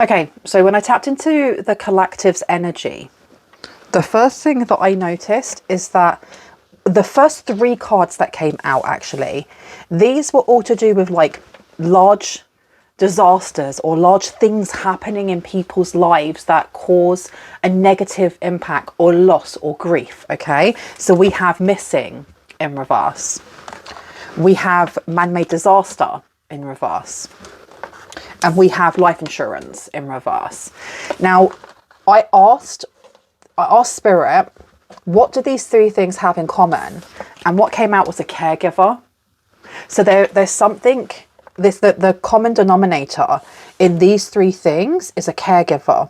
Okay, so when I tapped into the collective's energy, the first thing that I noticed is that the first three cards that came out, actually, these were all to do with like large disasters or large things happening in people's lives that cause a negative impact or loss or grief. Okay, so we have missing in reverse, we have man-made disaster in reverse, and we have life insurance in reverse. Now, I asked Spirit, what do these three things have in common? And what came out was a caregiver. So there's something, the common denominator in these three things is a caregiver.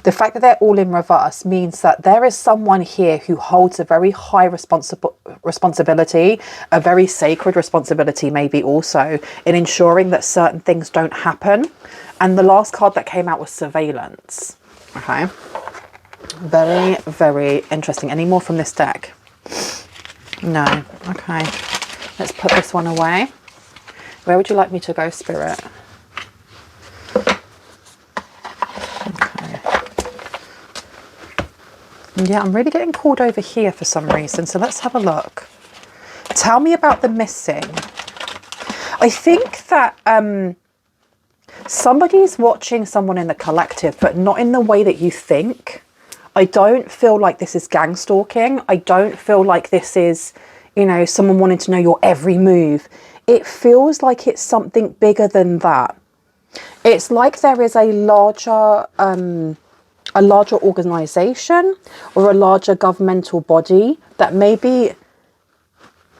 The fact that they're all in reverse means that there is someone here who holds a very high responsibility, a very sacred responsibility maybe also, in ensuring that certain things don't happen. And the last card that came out was surveillance. Okay. Very, very interesting. Any more from this deck? No. Okay. Let's put this one away. Where would you like me to go, Spirit? Yeah, I'm really getting called over here for some reason. So let's have a look. Tell me about the missing. I think that somebody's watching someone in the collective, but not in the way that you think. I don't feel like this is gang stalking. I don't feel like this is, you know, someone wanting to know your every move. It feels like it's something bigger than that. It's like there is a larger organization or a larger governmental body that may be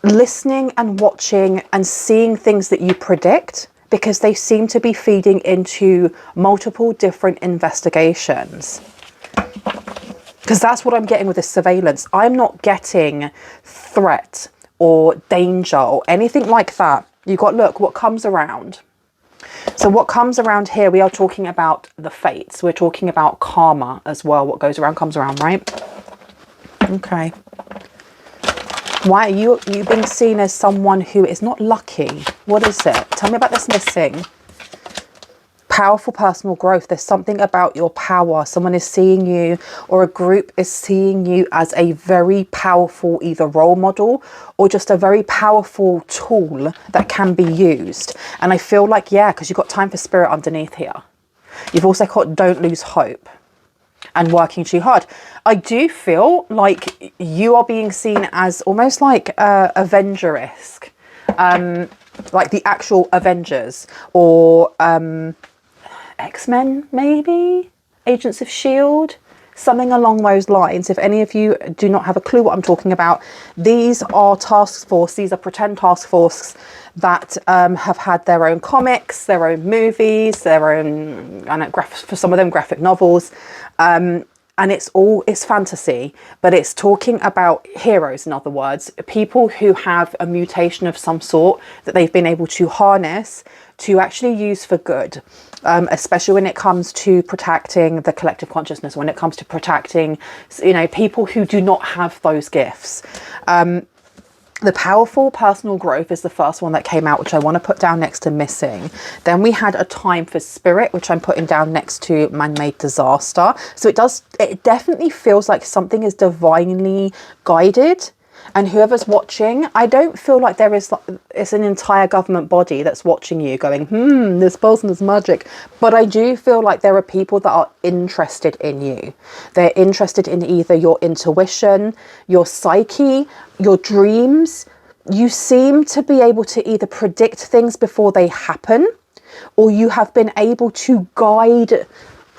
listening and watching and seeing things that you predict, because they seem to be feeding into multiple different investigations. Because that's what I'm getting with this surveillance. I'm not getting threat or danger or anything like that. You've got, look, what comes around. So what comes around here, we are talking about the fates. We're talking about karma as well. What goes around comes around, right? Okay. Why are you being seen as someone who is not lucky? What is it? Tell me about this missing. Powerful personal growth. There's something about your power. Someone is seeing you, or a group is seeing you as a very powerful either role model or just a very powerful tool that can be used. And I feel like, yeah, because you've got time for Spirit underneath here. You've also got don't lose hope and working too hard. I do feel like you are being seen as almost like Avenger-esque, like the actual Avengers, or X-Men, maybe? Agents of S.H.I.E.L.D., something along those lines. If any of you do not have a clue what I'm talking about, these are task force, these are pretend task force that have had their own comics, their own movies, their own, for some of them, graphic novels. And it's fantasy, but it's talking about heroes, in other words, people who have a mutation of some sort that they've been able to harness to actually use for good, especially when it comes to protecting the collective consciousness, when it comes to protecting, you know, people who do not have those gifts. The powerful personal growth is the first one that came out, which I want to put down next to missing. Then we had a time for Spirit, which I'm putting down next to man-made disaster. So it definitely feels like something is divinely guided. And whoever's watching, I don't feel like it's an entire government body that's watching you going, this person is magic. But I do feel like there are people that are interested in you. They're interested in either your intuition, your psyche, your dreams. You seem to be able to either predict things before they happen, or you have been able to guide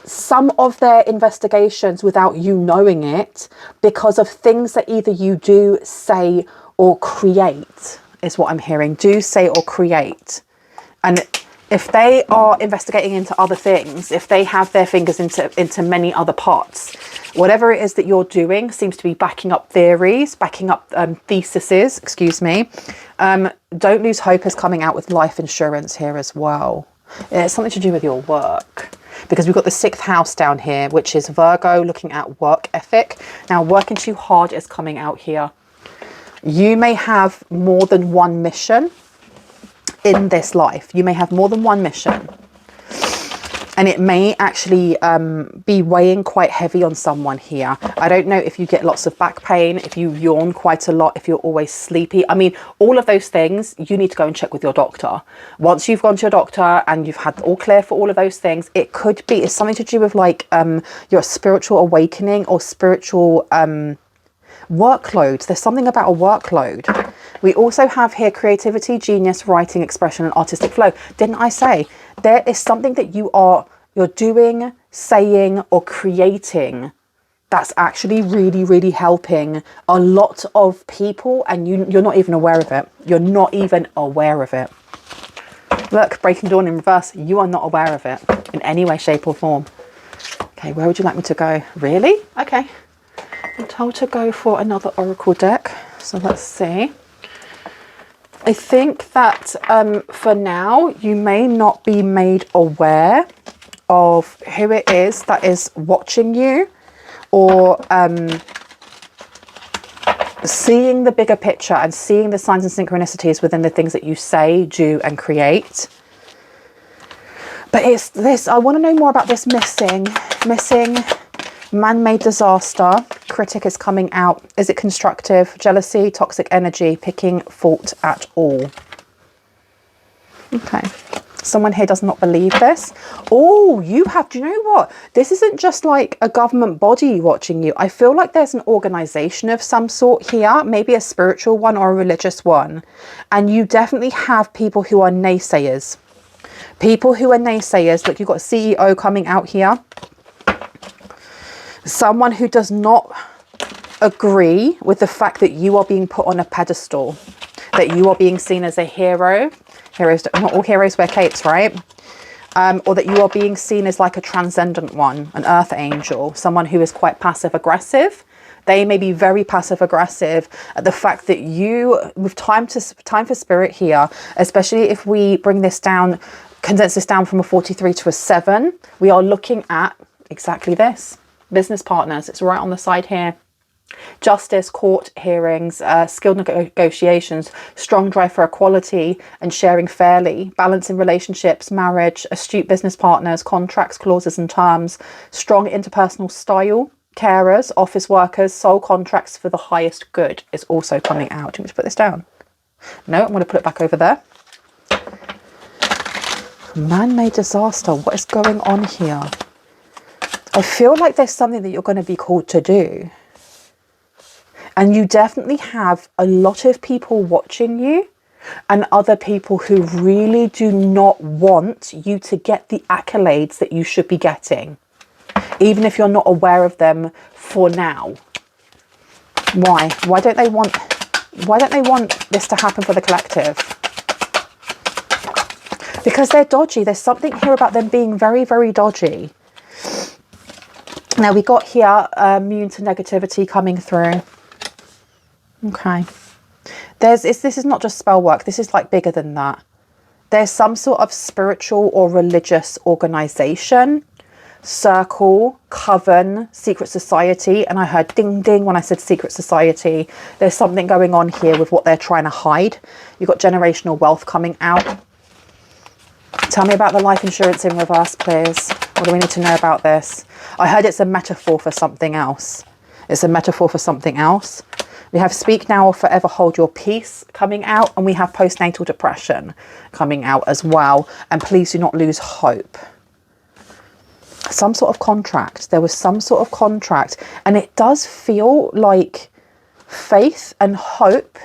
some of their investigations without you knowing it, because of things that either you do, say, or create, is what I'm hearing. Do, say, or create. And if they are investigating into other things, if they have their fingers into many other pots, whatever it is that you're doing seems to be backing up theories, backing up theses, excuse me. Don't Lose Hope is coming out with life insurance here as well. It's something to do with your work, because we've got the 6th house down here, which is Virgo, looking at work ethic. Now, working too hard is coming out here. You may have more than one mission in this life. You may have more than one mission. And it may actually be weighing quite heavy on someone here. I don't know if you get lots of back pain, if you yawn quite a lot, if you're always sleepy. I mean, all of those things, you need to go and check with your doctor. Once you've gone to your doctor and you've had all clear for all of those things, it could be, it's something to do with like your spiritual awakening or spiritual workload. There's something about a workload. We also have here creativity, genius, writing, expression, and artistic flow. Didn't I say there is something that you're doing, saying, or creating that's actually really, really helping a lot of people, and you're not even aware of it. You're not even aware of it. Look, Breaking Dawn in reverse. You are not aware of it in any way, shape, or form. Okay, where would you like me to go? Really? Okay. I'm told to go for another oracle deck. So let's see. I think that for now, you may not be made aware of who it is that is watching you, or seeing the bigger picture and seeing the signs and synchronicities within the things that you say, do, and create. But it's this, I want to know more about this missing man-made disaster. Critic is coming out. Is it constructive? Jealousy, toxic energy, picking fault at all. Okay. Someone here does not believe this. Oh, you have, do you know what? This isn't just like a government body watching you. I feel like there's an organization of some sort here, maybe a spiritual one or a religious one. And you definitely have people who are naysayers. People who are naysayers. Look, you've got a CEO coming out here. Someone who does not agree with the fact that you are being put on a pedestal, that you are being seen as a hero. Heroes, not all heroes wear capes, right? Or that you are being seen as like a transcendent one, an earth angel, someone who is quite passive aggressive. They may be very passive aggressive at the fact that you, with time for spirit here, especially if we bring this down, condense this down from a 43 to a 7, we are looking at exactly this. Business partners, it's right on the side here. Justice, court hearings, skilled negotiations, strong drive for equality and sharing fairly, balance in relationships, marriage, astute business partners, contracts, clauses and terms, strong interpersonal style, carers, office workers, sole contracts for the highest good is also coming out. Do you want me to put this down? No, I'm going to put it back over there. Man-made disaster. What is going on here? I feel like there's something that you're going to be called to do. And you definitely have a lot of people watching you and other people who really do not want you to get the accolades that you should be getting, even if you're not aware of them for now. Why? Why don't they want this to happen for the collective? Because they're dodgy. There's something here about them being very, very dodgy. Now we got here immune to negativity coming through. Okay. This is not just spell work. This is like bigger than that. There's some sort of spiritual or religious organization, circle, coven, secret society. And I heard ding, ding when I said secret society. There's something going on here with what they're trying to hide. You've got generational wealth coming out. Tell me about the life insurance in reverse, please. What do we need to know about this? I heard it's a metaphor for something else. It's a metaphor for something else. We have speak now or forever hold your peace coming out. And we have postnatal depression coming out as well. And please do not lose hope. Some sort of contract. There was some sort of contract. And it does feel like faith and hope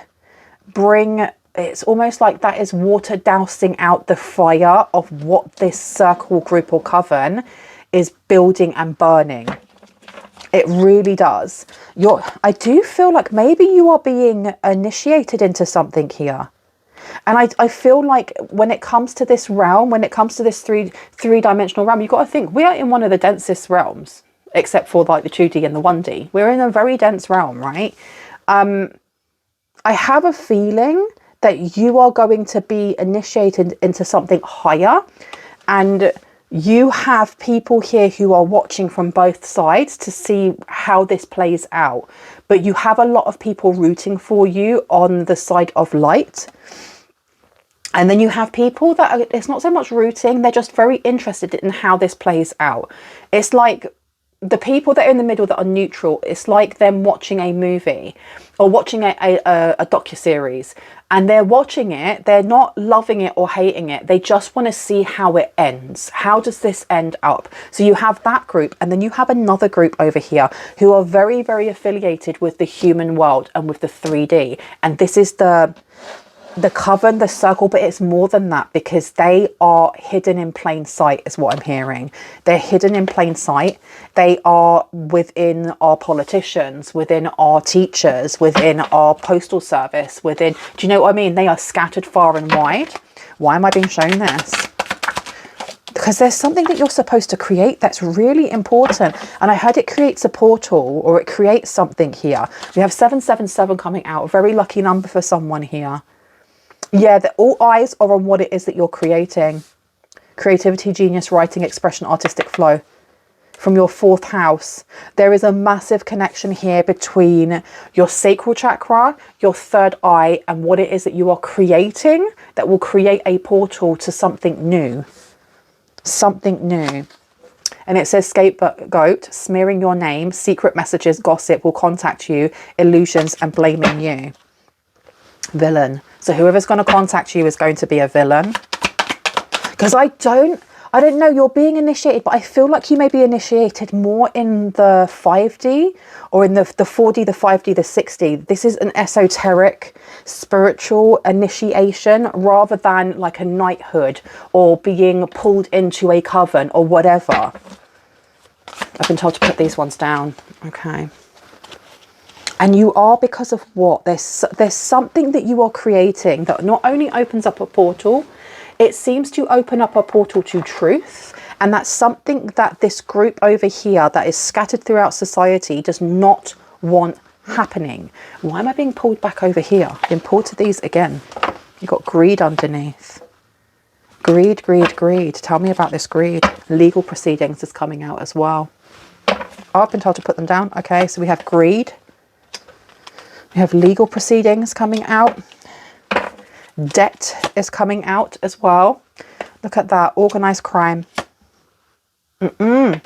bring... It's almost like that is water dousing out the fire of what this circle, group or coven is building and burning. It really does. I do feel like maybe you are being initiated into something here. And I feel like when it comes to this realm, when it comes to this three-dimensional realm, you've got to think we are in one of the densest realms, except for like the 2D and the 1D. We're in a very dense realm, right? I have a feeling that you are going to be initiated into something higher, and you have people here who are watching from both sides to see how this plays out. But you have a lot of people rooting for you on the side of light. And then you have people that are, it's not so much rooting, they're just very interested in how this plays out. It's like the people that are in the middle that are neutral, it's like them watching a movie or watching a docuseries, and they're watching it, they're not loving it or hating it, they just want to see how it ends. How does this end up? So you have that group, and then you have another group over here who are very, very affiliated with the human world and with the 3D. And this is the coven, the circle, but it's more than that, because they are hidden in plain sight is what I'm hearing. They're hidden in plain sight. They are within our politicians, within our teachers, within our postal service, within, do you know what I mean? They are scattered far and wide. Why am I being shown this? Because there's something that you're supposed to create that's really important. And I heard it creates a portal, or it creates something here. We have 777 coming out, a very lucky number for someone here. Yeah, all eyes are on what it is that you're creating. Creativity, genius, writing, expression, artistic flow. From your 4th house, there is a massive connection here between your sacral chakra, your 3rd eye, and what it is that you are creating that will create a portal to something new. Something new. And it says scapegoat, smearing your name, secret messages, gossip will contact you, illusions, and blaming you. Villain. So whoever's going to contact you is going to be a villain. Because I don't know, you're being initiated, but I feel like you may be initiated more in the 5D or in the 4D, the 5D, the 6D. This is an esoteric, spiritual initiation rather than like a knighthood or being pulled into a coven or whatever. I've been told to put these ones down. Okay. And you are, because of what? There's something that you are creating that not only opens up a portal, it seems to open up a portal to truth. And that's something that this group over here that is scattered throughout society does not want happening. Why am I being pulled back over here? I've been pulled to these again. You've got greed underneath. Greed, greed, greed. Tell me about this greed. Legal proceedings is coming out as well. Oh, I've been told to put them down. Okay, so we have greed. We have legal proceedings coming out. Debt is coming out as well. Look at that. Organized crime. Can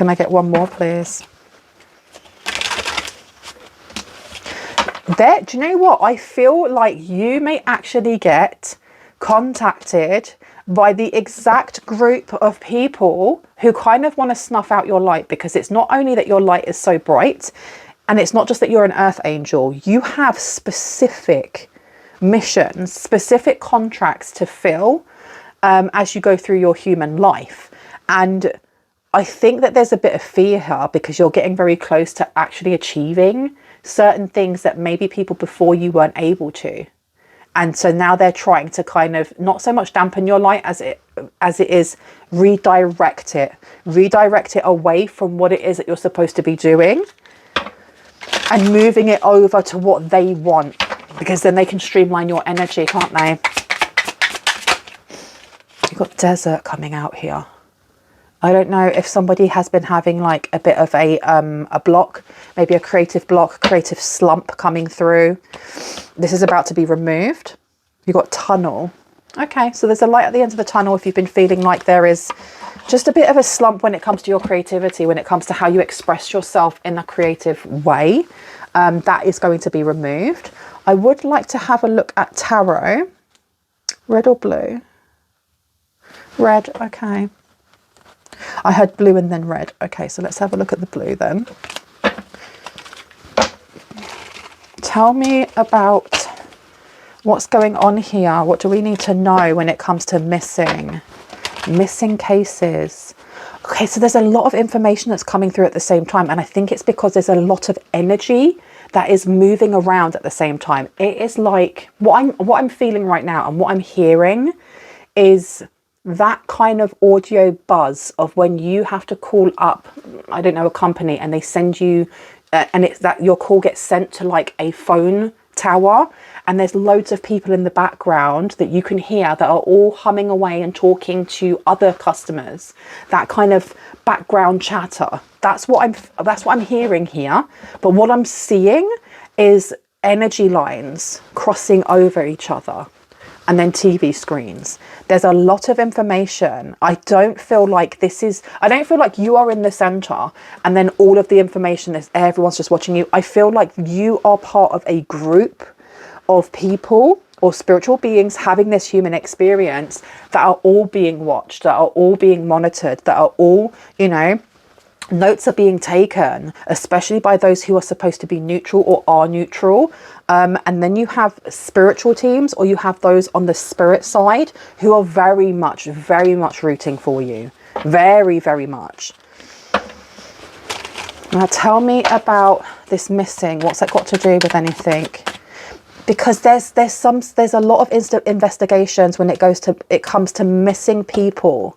I get one more, please? There, do you know what? I feel like you may actually get contacted by the exact group of people who kind of want to snuff out your light, because it's not only that your light is so bright, and it's not just that you're an earth angel, you have specific missions, specific contracts to fill as you go through your human life. And I think that there's a bit of fear here because you're getting very close to actually achieving certain things that maybe people before you weren't able to. And so now they're trying to kind of not so much dampen your light as it is redirect it away from what it is that you're supposed to be doing, and moving it over to what they want, because then they can streamline your energy, can't they? You've got desert coming out here. I don't know if somebody has been having like a bit of a block, maybe a creative block, creative slump coming through. This is about to be removed. You've got tunnel. Okay, so there's a light at the end of the tunnel if you've been feeling like there is just a bit of a slump when it comes to your creativity, when it comes to how you express yourself in a creative way. That is going to be removed. I would like to have a look at tarot. Red or blue? Red, okay. I heard blue and then red. Okay, so let's have a look at the blue then. Tell me about what's going on here. What do we need to know when it comes to missing cases? Okay, so there's a lot of information that's coming through at the same time, and I think it's because there's a lot of energy that is moving around at the same time. It is like what I'm feeling right now, and what I'm hearing is that kind of audio buzz of when you have to call up, I don't know, a company, and they send you and it's that your call gets sent to like a phone tower, and there's loads of people in the background that you can hear that are all humming away and talking to other customers. That kind of background chatter. That's what I'm hearing here. But what I'm seeing is energy lines crossing over each other. and then TV screens. There's a lot of information. I don't feel like you are in the center and then all of the information is everyone's just watching you. I feel like you are part of a group of people or spiritual beings having this human experience that are all being watched, that are all being monitored, that are all, notes are being taken, especially by those who are supposed to be neutral or are neutral. And then you have spiritual teams, or you have those on the spirit side who are very much rooting for you. Very, very much. Now tell me about this missing. What's that got to do with anything? Because there's a lot of investigations when it comes to missing people,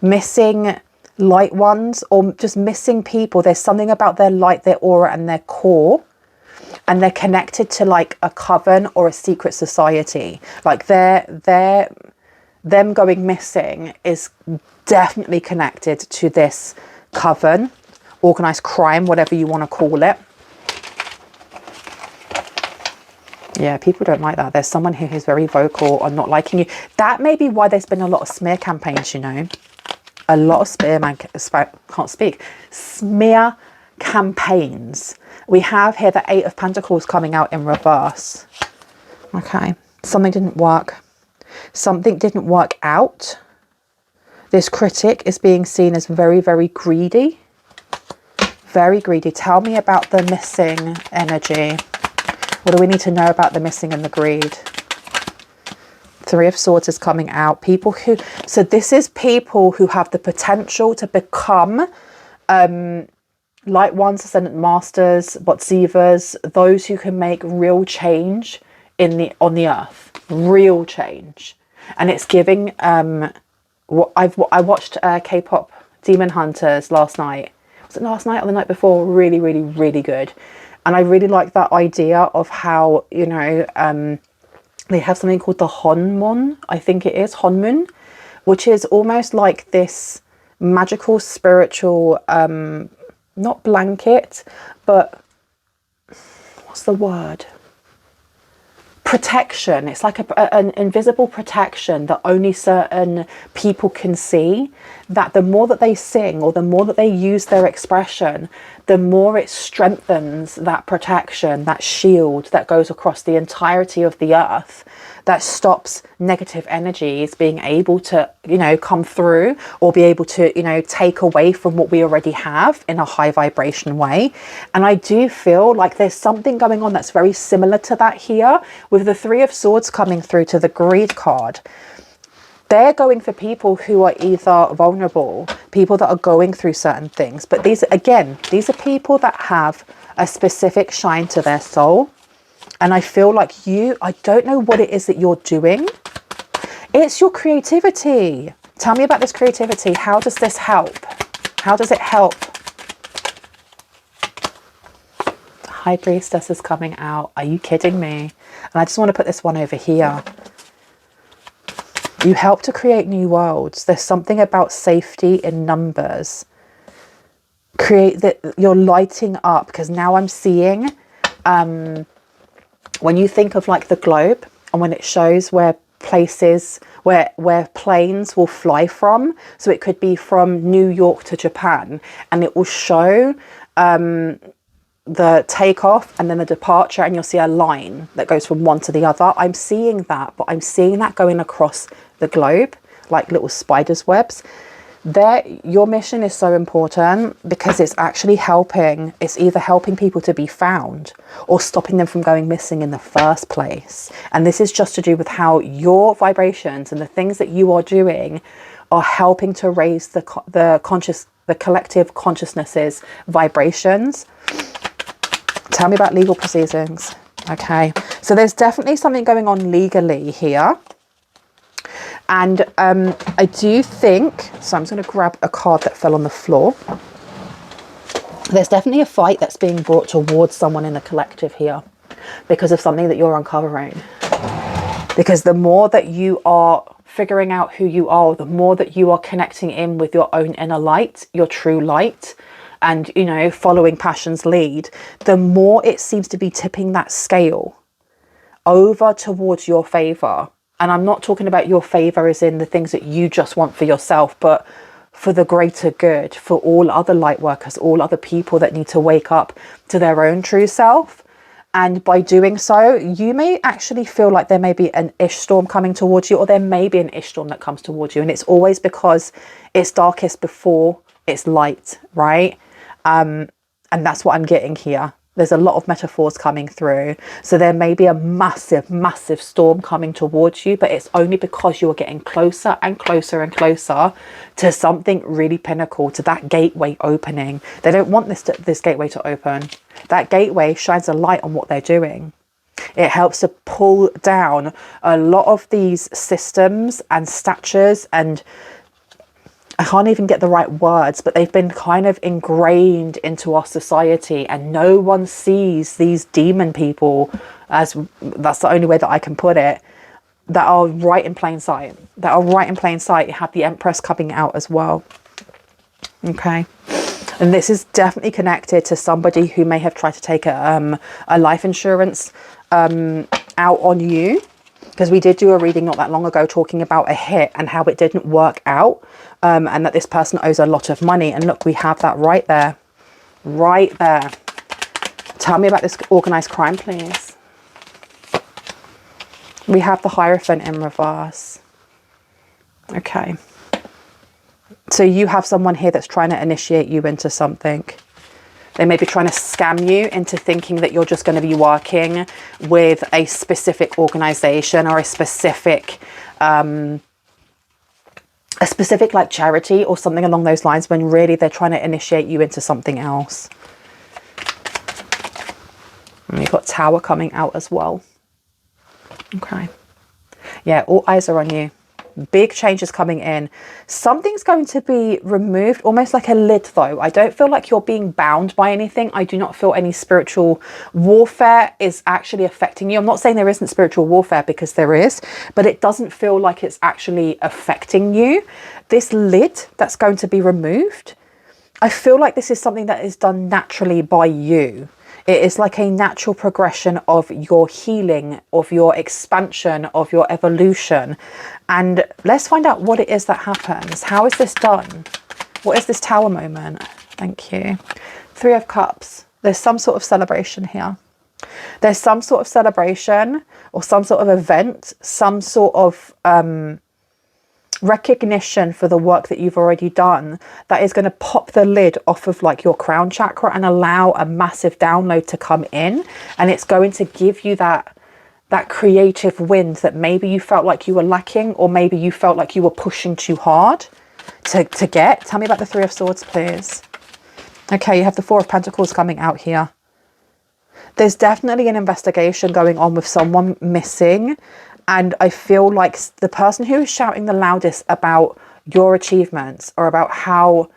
missing light ones, or just missing people. There's something about their light, their aura, and their core, and they're connected to like a coven or a secret society. Like them going missing is definitely connected to this coven, organized crime, whatever you want to call it. Yeah, people don't like that. There's someone who is very vocal on not liking you. That may be why there's been a lot of smear campaigns, a lot of smear campaigns. We have here the 8 of Pentacles coming out in reverse. Okay, something didn't work. Something didn't work out. This critic is being seen as very, very greedy. Very greedy. Tell me about the missing energy. What do we need to know about the missing and the greed? 3 of Swords is coming out. So this is people who have the potential to become light ones, ascendant masters, Botsivas, those who can make real change on the earth. Real change. And it's giving I watched K-pop Demon Hunters last night. Was it last night or the night before? Really, really, really good. And I really like that idea of how, they have something called the Honmon, I think it is, Honmun, which is almost like this magical, spiritual, not blanket, but what's the word? Protection. It's like an invisible protection that only certain people can see, that the more that they sing or the more that they use their expression, the more it strengthens that protection, that shield that goes across the entirety of the earth, that stops negative energies being able to, come through or be able to, take away from what we already have in a high vibration way. And I do feel like there's something going on that's very similar to that here with the 3 of Swords coming through to the Greed card. They're going for people who are either vulnerable, people that are going through certain things. But these are people that have a specific shine to their soul. And I feel like I don't know what it is that you're doing. It's your creativity. Tell me about this creativity. How does this help? How does it help? The High Priestess is coming out. Are you kidding me? And I just want to put this one over here. You help to create new worlds. There's something about safety in numbers. Create that you're lighting up, because now I'm seeing when you think of like the globe and when it shows where places where planes will fly from, so it could be from New York to Japan, and it will show the takeoff and then the departure, and you'll see a line that goes from one to the other. I'm seeing that, but I'm seeing that going across the globe like little spiders' webs. Your mission is so important because it's actually it's either helping people to be found or stopping them from going missing in the first place. And this is just to do with how your vibrations and the things that you are doing are helping to raise the collective consciousness's vibrations. Tell me about legal proceedings. Okay, so there's definitely something going on legally here. And I do think, so I'm just going to grab a card that fell on the floor. There's definitely a fight that's being brought towards someone in the collective here because of something that you're uncovering. Because the more that you are figuring out who you are, the more that you are connecting in with your own inner light, your true light, and, following passion's lead, the more it seems to be tipping that scale over towards your favor. And I'm not talking about your favor as in the things that you just want for yourself, but for the greater good, for all other light workers, all other people that need to wake up to their own true self. And by doing so, you may actually feel like there may be an ish storm coming towards you, or there may be an ish storm that comes towards you. And it's always because it's darkest before it's light, right? And that's what I'm getting here. There's a lot of metaphors coming through. So there may be a massive, massive storm coming towards you, but it's only because you're getting closer and closer and closer to something really pinnacle, to that gateway opening. They don't want this gateway to open. That gateway shines a light on what they're doing. It helps to pull down a lot of these systems and statures, and I can't even get the right words, but they've been kind of ingrained into our society, and no one sees these demon people, as that's the only way that I can put it, that are right in plain sight. That are right in plain sight. You have the Empress coming out as well. Okay. And this is definitely connected to somebody who may have tried to take a life insurance out on you. Because we did do a reading not that long ago talking about a hit and how it didn't work out, and that this person owes a lot of money. And look, we have that right there. Right there. Tell me about this organized crime, please. We have the Hierophant in reverse. Okay. So you have someone here that's trying to initiate you into something. They may be trying to scam you into thinking that you're just going to be working with a specific organization or a specific like charity or something along those lines, when really they're trying to initiate you into something else. And you've got Tower coming out as well. Okay. Yeah, all eyes are on you. Big changes coming in. Something's going to be removed, almost like a lid though. I don't feel like you're being bound by anything. I do not feel any spiritual warfare is actually affecting you. I'm not saying there isn't spiritual warfare, because there is, but it doesn't feel like it's actually affecting you. This lid that's going to be removed, I feel like this is something that is done naturally by you. It is like a natural progression of your healing, of your expansion, of your evolution. And let's find out what it is that happens. How is this done? What is this Tower moment? Thank you. Three of Cups. There's some sort of celebration here. There's some sort of celebration or some sort of event, some sort of recognition for the work that you've already done that is going to pop the lid off of like your crown chakra and allow a massive download to come in. And it's going to give you that creative wind that maybe you felt like you were lacking, or maybe you felt like you were pushing too hard to get. Tell me about the Three of Swords, please. Okay, you have the Four of Pentacles coming out here. There's definitely an investigation going on with someone missing. And I feel like the person who is shouting the loudest about your achievements, or about how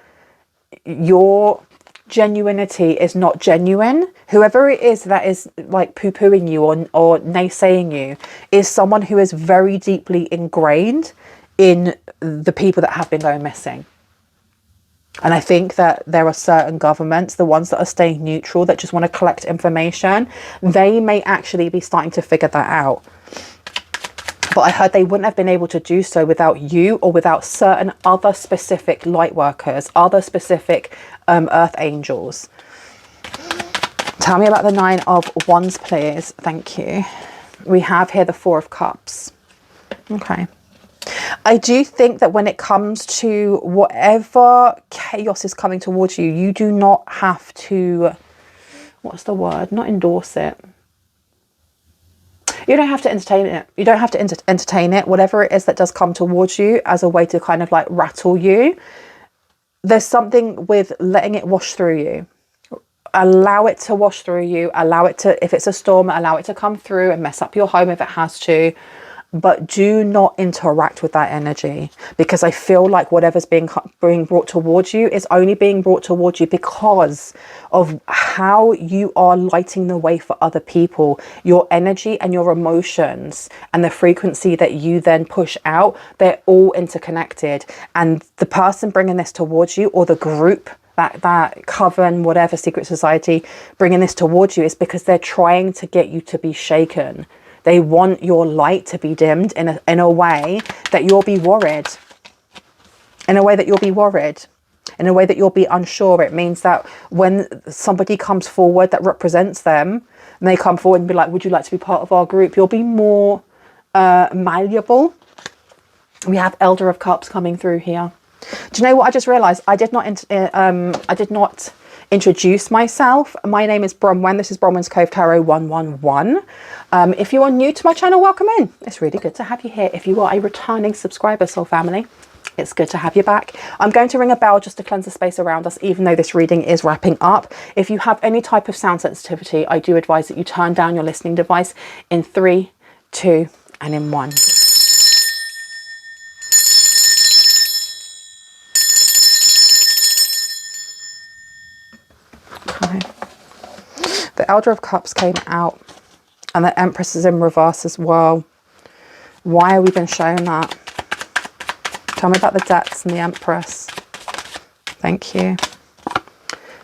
your genuinity is not genuine, whoever it is that is like poo-pooing you or naysaying you, is someone who is very deeply ingrained in the people that have been going missing. And I think that there are certain governments, the ones that are staying neutral, that just want to collect information. They may actually be starting to figure that out. But I heard they wouldn't have been able to do so without you, or without certain other specific light workers, other specific earth angels. Tell me about the Nine of Wands, please. Thank you. We have here the Four of Cups. Okay. I do think that when it comes to whatever chaos is coming towards you, you do not have to, what's the word? Not endorse it. You don't have to entertain it. You don't have to entertain it. Whatever it is that does come towards you as a way to kind of like rattle you, there's something with letting it wash through you. Allow it to wash through you. Allow it to, if it's a storm, allow it to come through and mess up your home if it has to. But do not interact with that energy, because I feel like whatever's being brought towards you is only being brought towards you because of how you are lighting the way for other people. Your energy and your emotions and the frequency that you then push out, they're all interconnected. And the person bringing this towards you, or the group, that coven, whatever, secret society bringing this towards you, is because they're trying to get you to be shaken. They want your light to be dimmed in a way that you'll be worried. In a way that you'll be worried. In a way that you'll be unsure. It means that when somebody comes forward that represents them, and they come forward and be like, would you like to be part of our group? You'll be more malleable. We have Elder of Cups coming through here. Do you know what I just realized? I did not introduce myself. My name is Bronwyn. This is Bronwyn's Cove Tarot 111. If you are new to my channel, welcome in. It's really good to have you here. If you are a returning subscriber, Soul Family, it's good to have you back. I'm going to ring a bell just to cleanse the space around us, even though this reading is wrapping up. If you have any type of sound sensitivity, I do advise that you turn down your listening device in 3, 2, and in 1. Okay. The Elder of Cups came out, and the Empress is in reverse as well. Why are we being shown that? Tell me about the depths and the Empress. Thank you.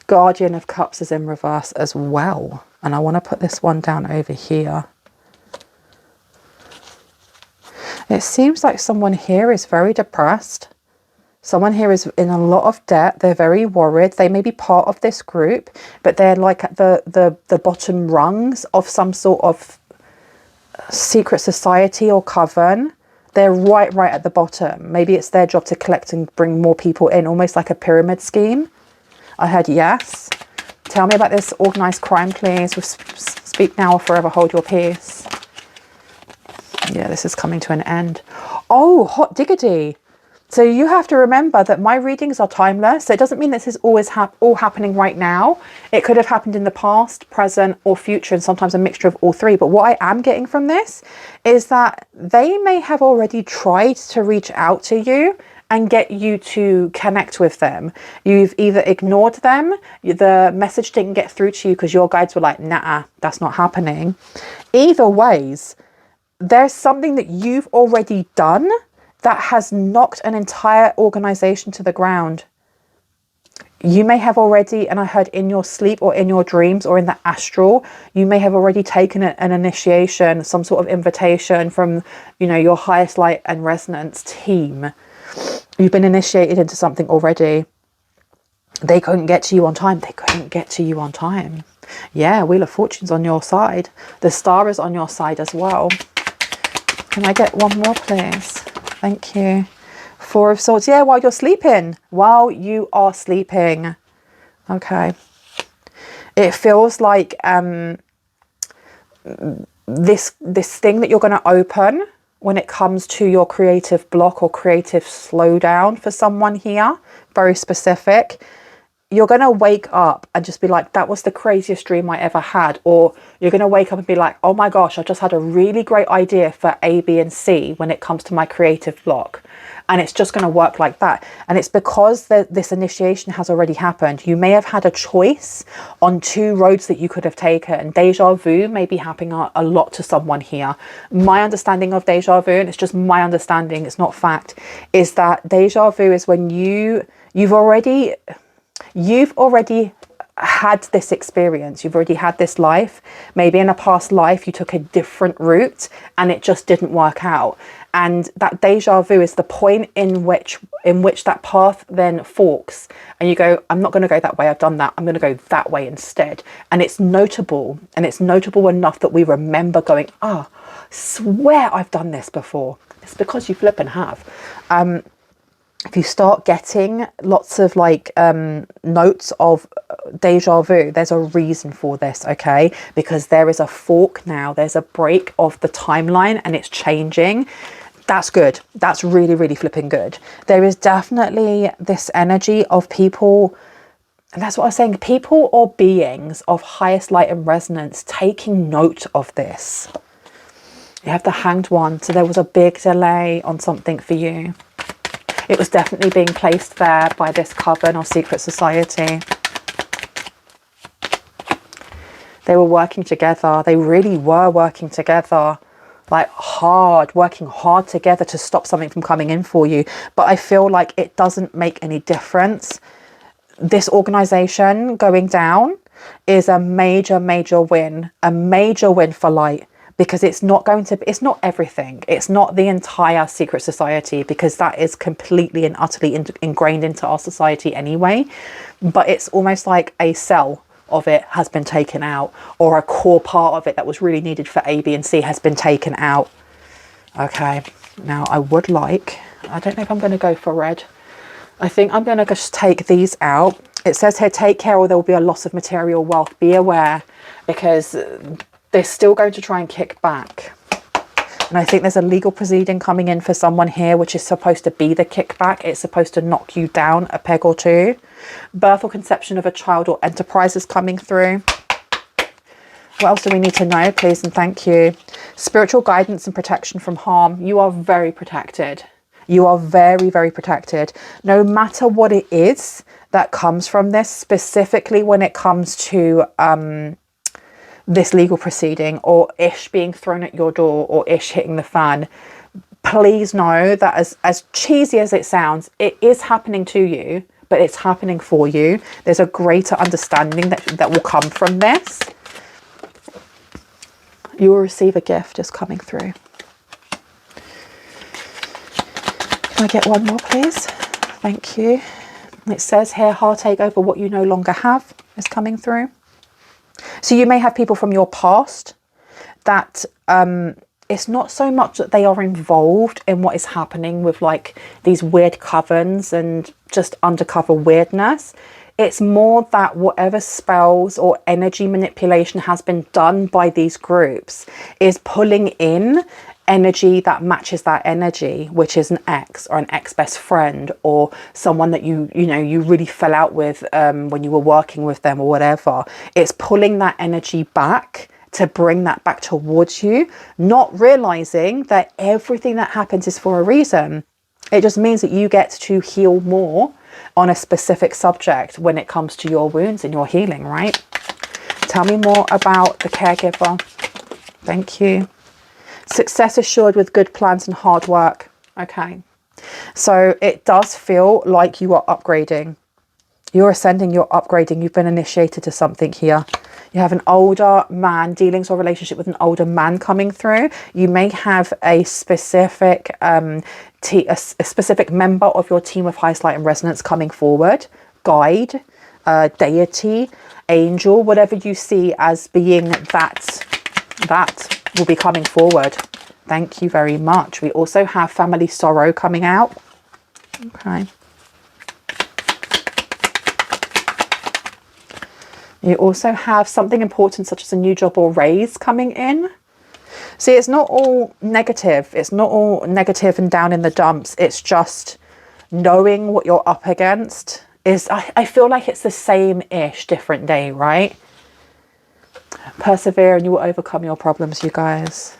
Guardian of Cups is in reverse as well. And I want to put this one down over here. It seems like someone here is very depressed. Someone here is in a lot of debt. They're very worried. They may be part of this group, but they're like at the bottom rungs of some sort of secret society or coven. They're right at the bottom. Maybe it's their job to collect and bring more people in, almost like a pyramid scheme. I heard yes. Tell me about this organised crime, please. Speak now or forever hold your peace. Yeah, this is coming to an end. Oh, hot diggity. So you have to remember that my readings are timeless. So it doesn't mean this is always all happening right now. It could have happened in the past, present, or future, and sometimes a mixture of all three. But what I am getting from this is that they may have already tried to reach out to you and get you to connect with them. You've either ignored them, the message didn't get through to you because your guides were like, nah, that's not happening. Either ways, there's something that you've already done that has knocked an entire organization to the ground. You may have already, and I heard in your sleep or in your dreams or in the astral, you may have already taken an initiation, some sort of invitation from, you know, your highest light and resonance team. You've been initiated into something already. They couldn't get to you on time. They couldn't get to you on time. Yeah, Wheel of Fortune's on your side. The Star is on your side as well. Can I get one more, please? Thank you. Four of Swords. Yeah, while you're sleeping. While you are sleeping. Okay. It feels like this thing that you're going to open when it comes to your creative block or creative slowdown for someone here. Very specific. You're going to wake up and just be like, that was the craziest dream I ever had. Or you're going to wake up and be like, oh my gosh, I just had a really great idea for A, B, and C when it comes to my creative block. And it's just going to work like that. And it's because this initiation has already happened. You may have had a choice on 2 roads that you could have taken. Deja vu may be happening a lot to someone here. My understanding of deja vu, and it's just my understanding, it's not fact, is that deja vu is when you've already had this experience. You've already had this life. Maybe in a past life you took a different route and it just didn't work out. And that deja vu is the point in which that path then forks and you go, I'm not going to go that way, I've done that, I'm going to go that way instead. And it's notable, and it's notable enough that we remember going, swear I've done this before. It's because you flip and have. If you start getting lots of like notes of deja vu, there's a reason for this, okay? Because there is a fork now, there's a break of the timeline and it's changing. That's good. That's really, really flipping good. There is definitely this energy of people, and that's what I was saying, people or beings of highest light and resonance taking note of this. You have the Hanged One, so there was a big delay on something for you. It was definitely being placed there by this coven or secret society. They were working together. They really were working together, like working hard together to stop something from coming in for you. But I feel like it doesn't make any difference. This organization going down is a major, major win. A major win for light. because it's not going to, it's not everything. It's not the entire secret society, because that is completely and utterly ingrained into our society anyway. But it's almost like a cell of it has been taken out, or a core part of it that was really needed for A, B, and C has been taken out. Okay, now I would like, I don't know if I'm going to go for red. I think I'm going to just take these out. It says here, take care or there will be a loss of material wealth. Be aware, because they're still going to try and kick back. And I think there's a legal proceeding coming in for someone here, which is supposed to be the kickback. It's supposed to knock you down a peg or two. Birth or conception of a child or enterprise is coming through. What else do we need to know, please and thank you? Spiritual guidance and protection from harm. You are very protected. You are very, very protected. No matter what it is that comes from this, specifically when it comes to this legal proceeding, or ish being thrown at your door, or ish hitting the fan, please know that as cheesy as it sounds, it is happening to you, but it's happening for you. There's a greater understanding that will come from this. You will receive a gift is coming through. Can I get one more, please? Thank you. It says here, heartache over what you no longer have is coming through. So you may have people from your past that it's not so much that they are involved in what is happening with like these weird covens and just undercover weirdness. It's more that whatever spells or energy manipulation has been done by these groups is pulling in energy that matches that energy, which is an ex or an ex-best friend, or someone that you really fell out with when you were working with them or whatever. It's pulling that energy back to bring that back towards you, not realizing that everything that happens is for a reason. It just means that you get to heal more on a specific subject when it comes to your wounds and your healing, right? Tell me more about the caregiver. Thank you. Success assured with good plans and hard work. Okay. So it does feel like you are upgrading. You're ascending, you're upgrading. You've been initiated to something here. You have an older man, dealings or relationship with an older man coming through. You may have a specific a specific member of your team of highest light and resonance coming forward. Guide, deity, angel, whatever you see as being that will be coming forward. Thank you very much. We also have family sorrow coming out. Okay. You also have something important such as a new job or raise coming in. See, it's not all negative. It's not all negative and down in the dumps. It's just knowing what you're up against. I feel like it's the same-ish, different day, right? Persevere and you will overcome your problems, you guys.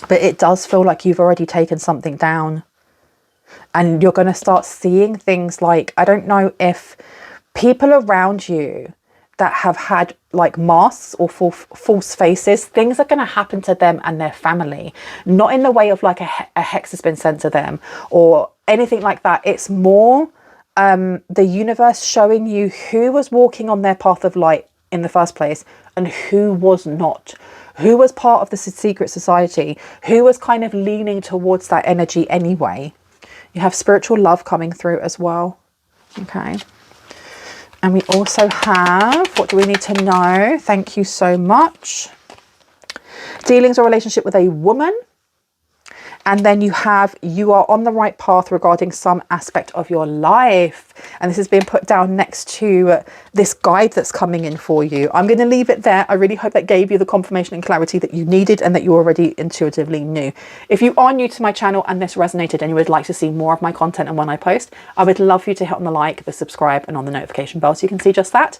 But it does feel like you've already taken something down. And you're going to start seeing things like, I don't know if people around you that have had like masks or false faces, things are going to happen to them and their family. Not in the way of like a hex has been sent to them or anything like that. It's more the universe showing you who was walking on their path of light in the first place and who was not. Who was part of the secret society, who was kind of leaning towards that energy anyway. You have spiritual love coming through as well. Okay. And we also have, what do we need to know? Thank you so much. Dealings or relationship with a woman. And then you have, you are on the right path regarding some aspect of your life. And this has been put down next to this guide that's coming in for you. I'm going to leave it there. I really hope that gave you the confirmation and clarity that you needed and that you already intuitively knew. If you are new to my channel and this resonated and you would like to see more of my content and when I post, I would love for you to hit on the like, the subscribe and on the notification bell so you can see just that.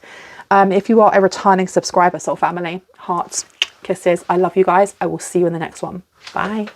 If you are a returning subscriber, soul family, hearts, kisses, I love you guys. I will see you in the next one. Bye.